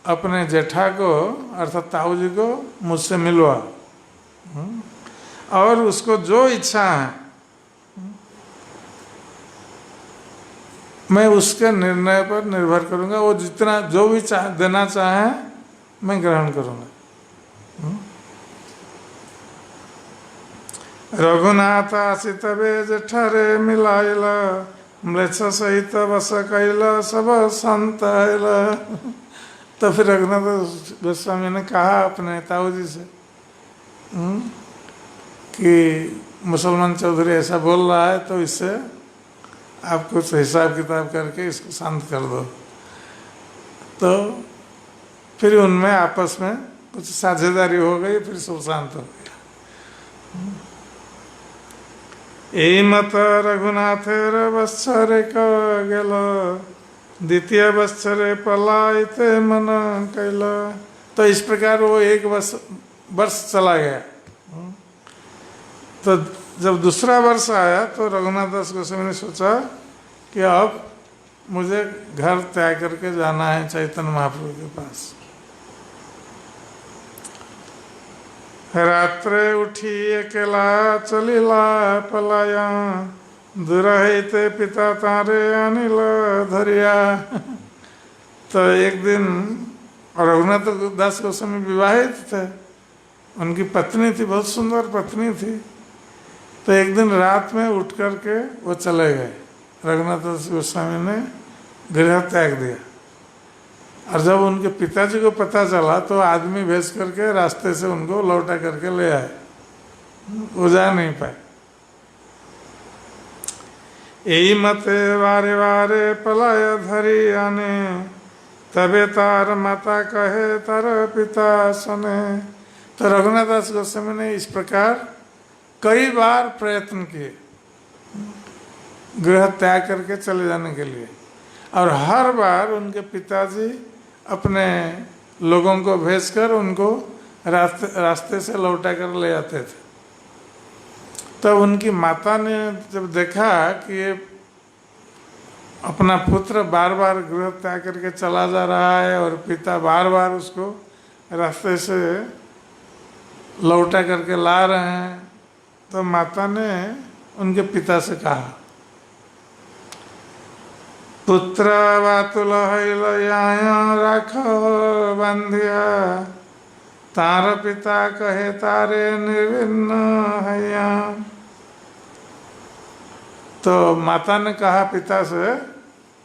Speaker 1: अपने जेठा को अर्थात ताऊ जी को मुझसे मिलवा, और उसको जो इच्छा है मैं उसके निर्णय पर निर्भर करूंगा। वो जितना जो भी देना चाहे मैं ग्रहण करूंगा। रघुनाथ आसी तबे जेठरे मिलाइल, म्लेच्छ सहित बस कैल सब संत आयल। तो फिर रघुनाथ गोस्वामी ने कहा अपने ताऊ जी से कि मुसलमान चौधरी ऐसा बोल रहा है, तो इससे आप कुछ हिसाब किताब करके इसको शांत कर दो। तो फिर उनमें आपस में कुछ साझेदारी हो गई, फिर सब शांत हो गया। এই মত রঘুনাথের বৎসরে গেল, द्वितीय बत्सरे पलायते मन कैल। तो इस प्रकार वो 1 वर्ष चला गया। तो जब दूसरा वर्ष आया तो रघुनाथ दास गोस्वामी ने सोचा कि अब मुझे घर त्याग करके जाना है चैतन्य महाप्रभु के पास। रात्रे उठी अकेला चलिला पलाया, दुरहिते पिता तारे अनिल धरिया। तो एक दिन रघुनाथ दास गोस्वामी विवाहित थे, उनकी पत्नी थी, बहुत सुंदर पत्नी थी। तो एक दिन रात में उठ करके वो चले गए, रघुनाथ दास गोस्वामी ने गृह त्याग दिया। और जब उनके पिताजी को पता चला तो आदमी भेज करके रास्ते से उनको लौटा करके ले आए, वो जा नहीं पाए। यही मते वारे वारे पलाय धरी आने, तबे तार माता कहे तार पिता सुने। तो रघुनाथ दास गोस्वामी ने इस प्रकार कई बार प्रयत्न किए गृह त्याग करके चले जाने के लिए, और हर बार उनके पिताजी अपने लोगों को भेजकर उनको रास्ते से लौटा कर ले आते थे। तब उनकी माता ने जब देखा कि ये अपना पुत्र बार बार गृह त्याग करके चला जा रहा है और पिता बार बार उसको रास्ते से लौटा करके ला रहे हैं, तो माता ने उनके पिता से कहा, पुत्र वातुल राख बंधिया, तार पिता कहे तारे निर्विन्न हैया। तो माता ने कहा पिता से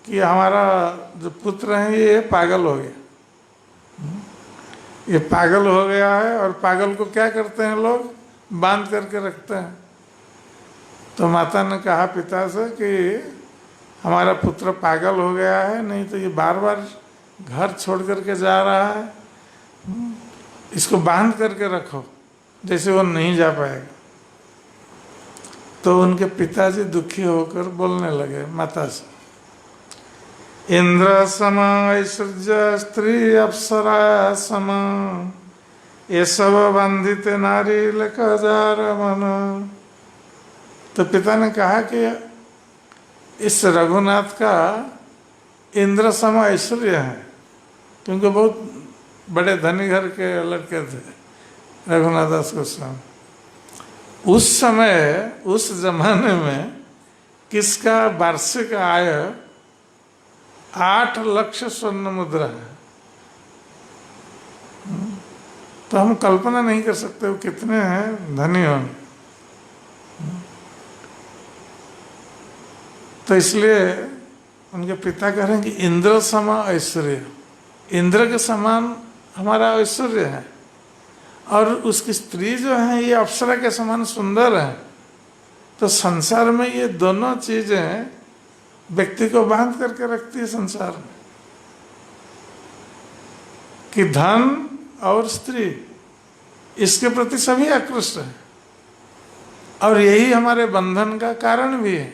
Speaker 1: कि हमारा जो पुत्र है ये पागल हो गया, ये पागल हो गया है। और पागल को क्या करते हैं लोग, बांध करके रखते हैं। तो माता ने कहा पिता से कि हमारा पुत्र पागल हो गया है, नहीं तो ये बार बार घर छोड़ करके जा रहा है, इसको बांध करके रखो जैसे वो नहीं जा पाएगा। तो उनके पिताजी दुखी होकर बोलने लगे माता से, इंद्र सम ऐश्वर्य स्त्री अप्सरा सम, ये सब बंधित नारी लक जार मन। तो पिता ने कहा कि इस रघुनाथ का इंद्र सम ऐश्वर्य है, क्योंकि बहुत बड़े धनी घर के लड़के थे रघुनाथ दास गोस्वामी। उस समय उस जमाने में किसका वार्षिक आय 8 लाख स्वर्ण मुद्रा है। तो हम कल्पना नहीं कर सकते वो कितने हैं धनी होंगे। तो इसलिए उनके पिता कह रहे हैं कि इंद्र समा ऐश्वर्य, इंद्र के समान हमारा ऐश्वर्य है, और उसकी स्त्री जो है ये अप्सरा के समान सुंदर है। तो संसार में ये दोनों चीजें व्यक्ति को बांध करके रखती है संसार में, कि धन और स्त्री, इसके प्रति सभी आकृष्ट है, और यही हमारे बंधन का कारण भी है।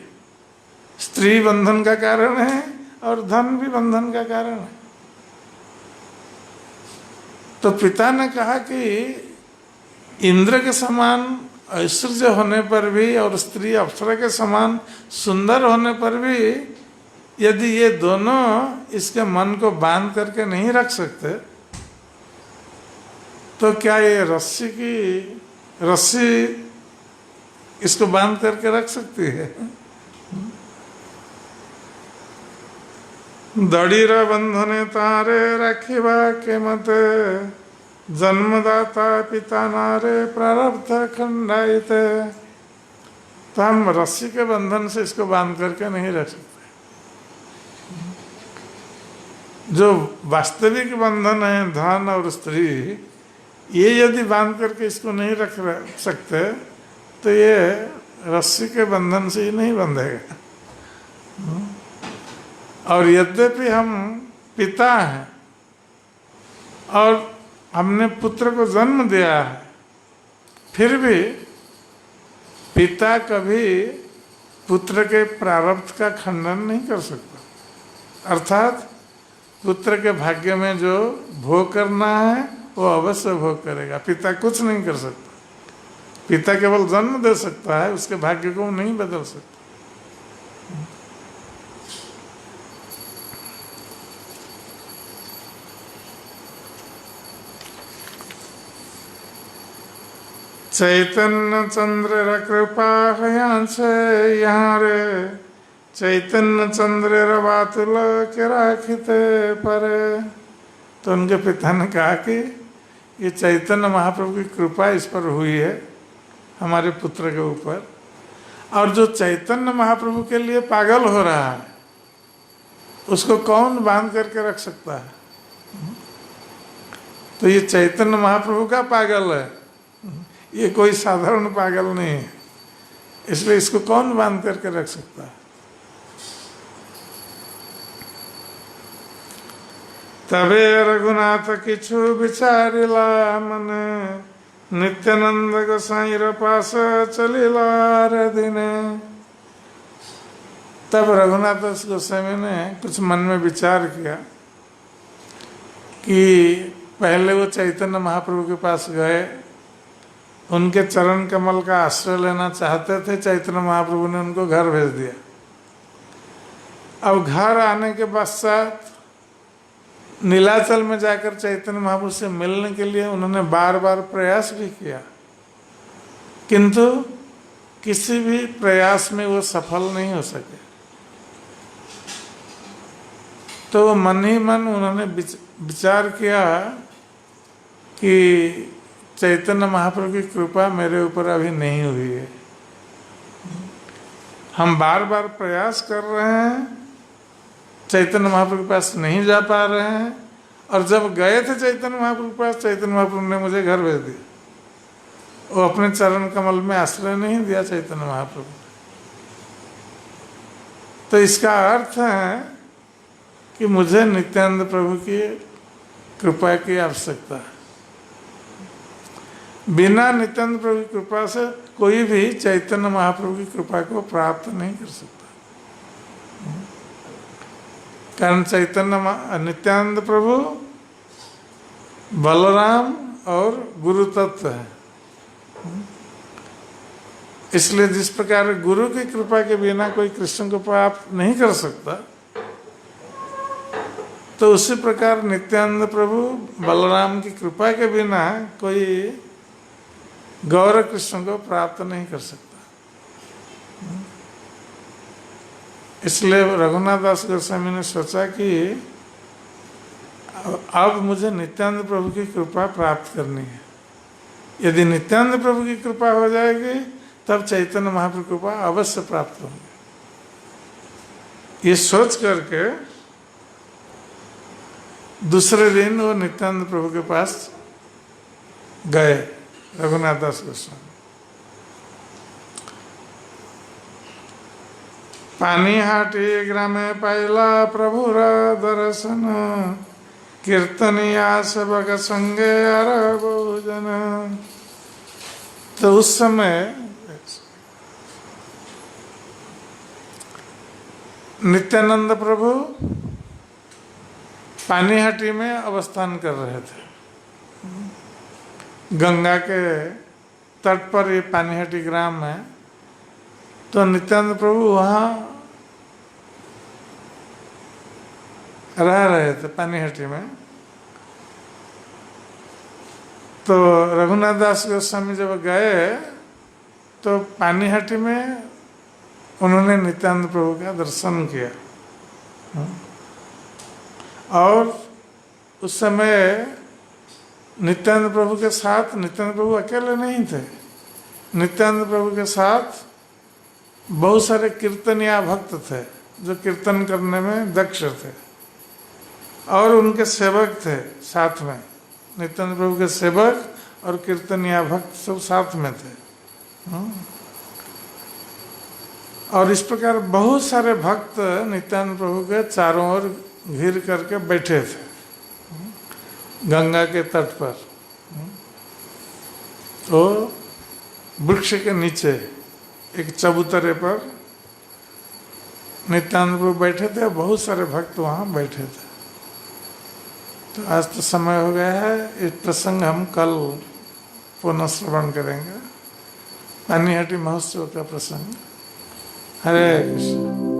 Speaker 1: स्त्री बंधन का कारण है और धन भी बंधन का कारण है। तो पिता ने कहा कि इंद्र के समान ऐश्वर्य होने पर भी और स्त्री अप्सरा के समान सुंदर होने पर भी यदि ये दोनों इसके मन को बांध करके नहीं रख सकते, तो क्या ये रस्सी इसको बांध करके रख सकती है? दड़ीर बंधने तारे रखिबा के मते, जन्मदाता पिता नारे प्रारब्ध खंडाइते। तो हम रस्सी के बंधन से इसको बांध करके नहीं रख सकते। जो वास्तविक बंधन है धन और स्त्री, ये यदि बांध करके इसको नहीं रख सकते तो ये रस्सी के बंधन से ही नहीं बंधेगा। और यद्यपि हम पिता हैं और हमने पुत्र को जन्म दिया है, फिर भी पिता कभी पुत्र के प्रारब्ध का खंडन नहीं कर सकता। अर्थात पुत्र के भाग्य में जो भोग करना है वो अवश्य भोग करेगा, पिता कुछ नहीं कर सकता। पिता केवल जन्म दे सकता है, उसके भाग्य को नहीं बदल सकता। चैतन्य चंद्र कृपा हयांस यहाँ रे चैतन्य चंद्र बातुल के राखिते पर। तो उनके पिता ने कहा कि ये चैतन्य महाप्रभु की कृपा इस पर हुई है हमारे पुत्र के ऊपर, और जो चैतन्य महाप्रभु के लिए पागल हो रहा है उसको कौन बांध करके रख सकता है? तो ये चैतन्य महाप्रभु का पागल है, ये कोई साधारण पागल नहीं है, इसलिए इसको कौन बांध करके रख सकता है? तबे रघुनाथ किछु विचारिला मन नित्यानंद गोसाईर पास चलिला रे दिने। तब रघुनाथ गोस्वामी ने कुछ मन में विचार किया कि पहले वो चैतन्य महाप्रभु के पास गए, उनके चरण कमल का आश्रय लेना चाहते थे, चैतन्य महाप्रभु ने उनको घर भेज दिया। अब घर आने के पश्चात नीलाचल में जाकर चैतन्य महाप्रभु से मिलने के लिए उन्होंने बार बार प्रयास भी किया, किंतु किसी भी प्रयास में वो सफल नहीं हो सके। तो मन ही मन उन्होंने विचार किया कि चैतन्य महाप्रभु की कृपा मेरे ऊपर अभी नहीं हुई है, हम बार बार प्रयास कर रहे हैं, चैतन्य महाप्रभु के पास नहीं जा पा रहे हैं, और जब गए थे चैतन्य महाप्रभु के पास, चैतन्य महाप्रभु ने मुझे घर भेज दिया, वो अपने चरण कमल में आश्रय नहीं दिया चैतन्य महाप्रभु। तो इसका अर्थ है कि मुझे नित्यानंद प्रभु की कृपा की आवश्यकता है। बिना नित्यानंद प्रभु की कृपा से कोई भी चैतन्य महाप्रभु की कृपा को प्राप्त नहीं कर सकता। कारण चैतन्य नित्यानंद प्रभु बलराम और गुरु तत्व है, इसलिए जिस प्रकार गुरु की कृपा के बिना कोई कृष्ण को प्राप्त नहीं कर सकता, तो उसी प्रकार नित्यानंद प्रभु बलराम की कृपा के बिना कोई गौर कृष्ण को प्राप्त नहीं कर सकता। इसलिए रघुनाथ दास गोस्वामी ने सोचा कि अब मुझे नित्यानंद प्रभु की कृपा प्राप्त करनी है। यदि नित्यानंद प्रभु की कृपा हो जाएगी तब चैतन्य महाप्रभु की कृपा अवश्य प्राप्त होगी। ये सोच करके दूसरे दिन वो नित्यानंद प्रभु के पास गए रघुनाथ दास गोस्वामी। पानीहाटी ग्रामे पाइला प्रभुर दर्शन कीर्तनिया सेवक संगे अर बहुजन। तो उस समय नित्यानंद प्रभु पानीहाटी में अवस्थान कर रहे थे। गंगा के तट पर ये पानीहाटी ग्राम है। तो नित्यानंद प्रभु वहाँ रह रहे थे पानीहाटी में। तो रघुनाथ दास गोस्वामी जब गए तो पानीहाटी में उन्होंने नित्यानंद प्रभु का दर्शन किया। और उस समय नित्यानंद प्रभु के साथ, नित्यानंद प्रभु अकेले नहीं थे, नित्यानंद प्रभु के साथ बहुत सारे कीर्तनिया भक्त थे जो कीर्तन करने में दक्ष थे, और उनके सेवक थे साथ में। नित्यानंद प्रभु के सेवक और कीर्तनिया भक्त सब साथ में थे। और इस प्रकार बहुत सारे भक्त नित्यानंद प्रभु के चारों ओर घिर करके बैठे थे गंगा के तट पर। तो वृक्ष के नीचे एक चबूतरे पर नित्यानंद प्रभु बैठे थे, बहुत सारे भक्त वहाँ बैठे थे। तो आज तो समय हो गया है, इस प्रसंग हम कल पुनः श्रवण करेंगे। पानीहाटी महोत्सव का प्रसंग। हरे कृष्ण।